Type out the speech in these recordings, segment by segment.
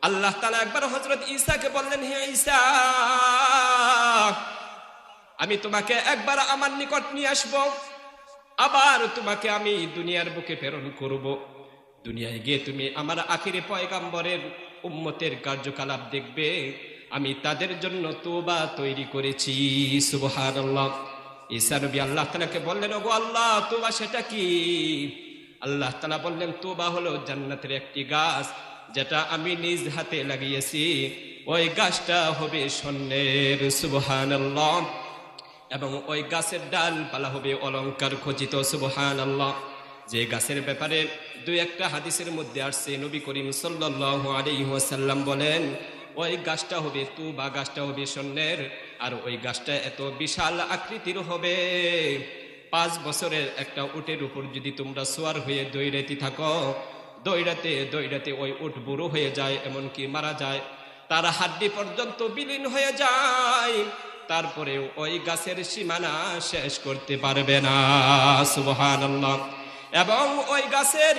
আল্লাহ তাআলা একবার হযরত ঈসাকে বললেন, হে ঈসা, আমি তোমাকে একবার আমার নিকট নিয়ে আসব, আবার তোমাকে আমি দুনিয়ার বুকে প্রেরণ করব। দুনিয়ায় গিয়ে তুমি আমার আখিরি পয়গম্বরের উম্মতের কার্যকলাপ দেখবে। আমি তাদের জন্য তওবা তৈরি করেছি। সুবহানাল্লাহ। ঈসা নবী আল্লাহ তাআলাকে বললেন, ওগো আল্লাহ, তওবা সেটা কি? আল্লাহ তাআলা বললেন, তওবা হলো জান্নাতের একটি গাছ, যেটা আমি নিজ হাতে লাগিয়েছি। ওই গাছটা হবে স্বর্ণের। সুবহানাল্লাহ। এবং ওই গাছের ডালপালা হবে অলংকার খচিত। সুবহানাল্লাহ। যে গাছের ব্যাপারে দুই একটা হাদিসের মধ্যে আসছে, নবী করিম সাল্লাল্লাহু আলাইহি ওয়াসাল্লাম বলেন, ওই গাছটা হবে তওবা, গাছটা হবে স্বর্ণের। আর ওই গাছটা এত বিশাল আকৃতির হবে, 5 বছরের একটা উটের উপর যদি তোমরা সোয়ার হয়ে দৌড়াতে থাকো, দৌড়াতে দৌড়াতে ওই উট বুড়ো হয়ে যায়, এমনকি মারা যায়, তার হাড্ডি পর্যন্ত বিলীন হয়ে যায়, তারপরে ওই গাছের সীমানা শেষ করতে পারবে না। সুবহানাল্লাহ। এবং ওই গাছের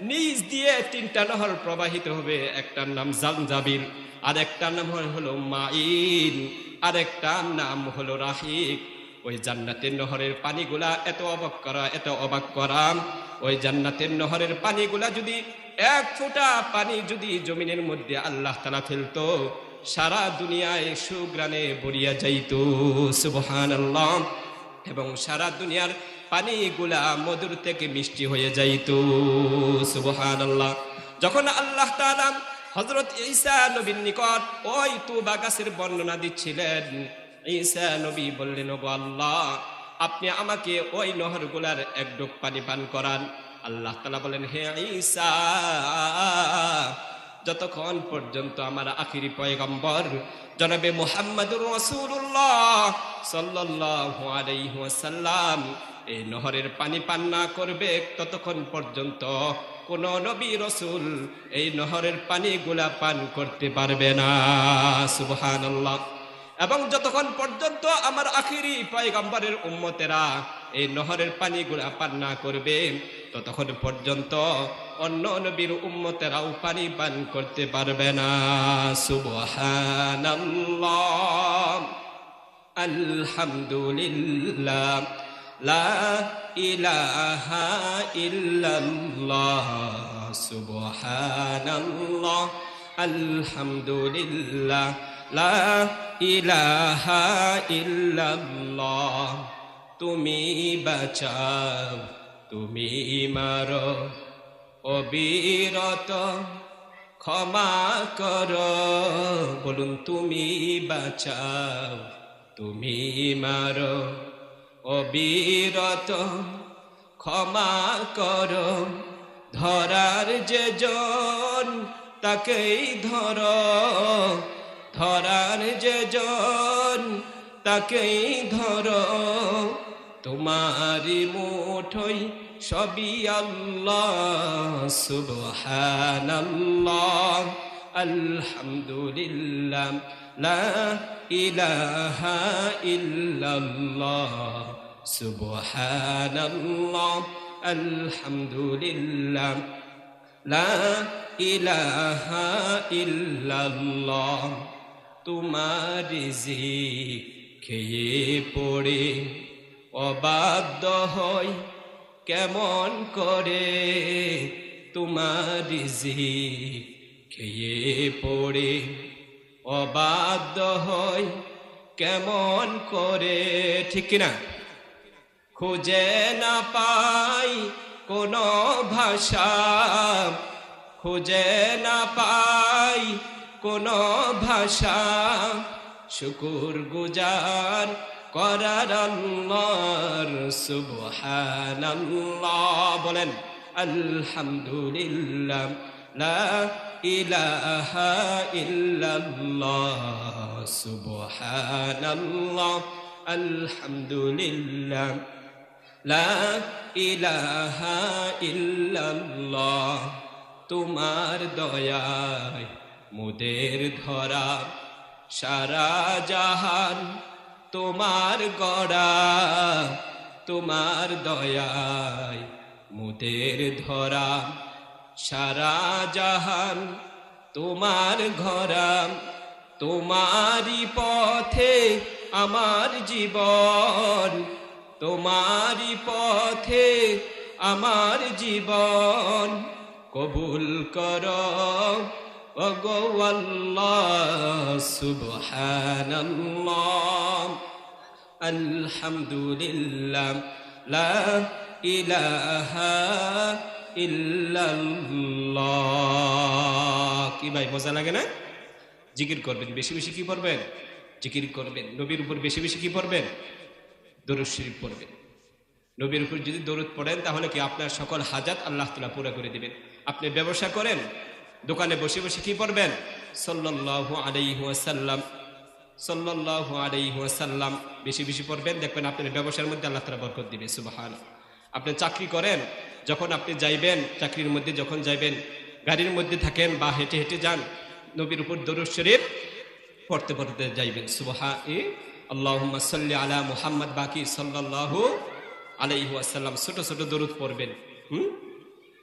নিচ দিয়ে 3টা নহর প্রবাহিত হবে। একটার নাম জামজাবিল, আর একটার নাম হলো মাইন, আর একটার নাম হলো রাহিক। ওই জান্নাতের নহরের পানিগুলা এত অবাক করা, এত অবাক করা। ওই জান্নাতের নহরের পানিগুলা যদি 1 ফোঁটা পানি যদি জমিনের মধ্যে আল্লাহ তাআলা ফেলতো, সারা দুনিয়ায় সুগ্রানে ভরিয়া যাইত। সুবহানাল্লাহ। এবং সারা দুনিয়ার পানিগুলা মধুর থেকে মিষ্টি হয়ে যাইত। সুবহানাল্লাহ। যখন আল্লাহ তাআলা হযরত ঈসা নবীর নিকট ওই তওবা গাছের বর্ণনা দিচ্ছিলেন, ঈসা নবী বললেন, ওগো আল্লাহ, আপনি আমাকে ওই নহরগুলার এক ডোক পানি পান করান। আল্লাহ তাআলা বলেন, হে ঈসা, যতক্ষণ পর্যন্ত আমার আখিরি পয়গম্বর জনাবে মুহাম্মদুর রাসূলুল্লাহ সাল্লাল্লাহু আলাইহি ওয়াসাল্লাম এই নহরের পানি পান না করবে, ততক্ষণ পর্যন্ত কোন নবী রাসূল এই নহরের পানিগুলা পান করতে পারবে না। সুবহানাল্লাহ। এবং যতক্ষণ পর্যন্ত আমার আখিরি পয়গম্বরের উম্মতেরা এই নহরের পানিগুলা পান না করবে, ততক্ষণ পর্যন্ত অন্য নবীর উম্মতেরাও পানি পান করতে পারবে না। সুবহানাল্লাহ, আলহামদুলিল্লাহ, লা ইলাহা ইল্লাল্লাহ, সুবহানাল্লাহ, আলহামদুলিল্লাহ, লা ইলাহা ইল্লাল্লাহ। তুমি বাঁচাও, তুমি মারো, অবিরত ক্ষমা করো। বলুন, তুমি বাঁচাও, তুমি মারো, অবিরত ক্ষমা করো। ধরার যে জন তাকেই ধরো, ধরার যে জন তাকেই ধরো। তোমারি মুঠোয় সবই আল্লাহ। সুবহানাল্লাহ, আলহামদুলিল্লাহ, লা ইলাহা ইল্লাল্লাহ, সুবহানাল্লাহ, আলহামদুলিল্লাহ, লা ইলাহা ইল্লাল্লাহ। তোমার রিজিক খেয়ে পড়ে অবাধ্য হই কেমন করে, তোমার রিজিক খেয়ে পড়ে অবাধ্য হই কেমন করে। ঠিক কিনা? খুঁজে না পাই কোনো ভাষা, খুঁজে না পাই কোনো ভাষা, শুকুর গুজার করার আল্লাহর। সুবহানাল্লাহ। বলেন, আলহামদুলিল্লাহ, লা ইলাহা ইল্লাল্লাহ, সুবহানাল্লাহ, আলহামদুলিল্লাহ, লা ইলাহা ইল্লাল্লাহ। তোমার দয়ায় মোদের ধরা, সারা জাহান তোমার গড়া। তোমার দয়ায় মোদের ধরা, সারা জাহান তোমার ঘরাম, তোমারি পথে আমার জীবন, তোমারি পথে আমার জীবন, কবুল করো ওগো আল্লাহ। সুবহানাল্লাহ, আলহামদুলিল্লাহ, লা ইলাহা ইল্লাল্লাহ। কি ভাই মজা লাগে না? জিকির করবেন, বেশি বেশি কি পড়বেন? জিকির করবেন। নবীর উপর বেশি বেশি কি পড়বেন? দরুদ শরীফ পড়বেন। নবীর উপর যদি দরুদ পড়েন তাহলে কি আপনার সকল হাজাত আল্লাহ তাআলা পুরা করে দিবেন। আপনি ব্যবসা করেন, দোকানে বসে বসে কি পড়বেন? সাল্লাল্লাহু আলাইহি ওয়াসাল্লাম, সাল্লাল্লাহু আলাইহি ওয়াসাল্লাম বেশি বেশি পড়বেন, দেখবেন আপনার ব্যবসার মধ্যে আল্লাহ তাআলা বরকত দিবে। সুবহানাল্লাহ। আপনি চাকরি করেন, যখন আপনি যাইবেন, চাকরির মধ্যে যখন যাইবেন, গাড়ির মধ্যে থাকেন বা হেঁটে হেঁটে যান, নবীর উপর দরুদ শরীফ পড়তে পড়তে যাইবেন। আল্লাহুম্মা সাল্লি আলা মুহাম্মদ বাকি সাল্লাল্লাহু আলাইহি ওয়াসাল্লাম ছোট ছোট দরুদ পড়বেন।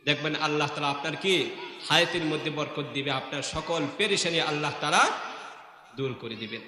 দেখবেন আল্লাহ তাআলা আপনার কি হায়াতের মধ্যে বরকত দিবে, আপনার সকল পেরেশানি আল্লাহ তাআলা দূর করে দিবেন।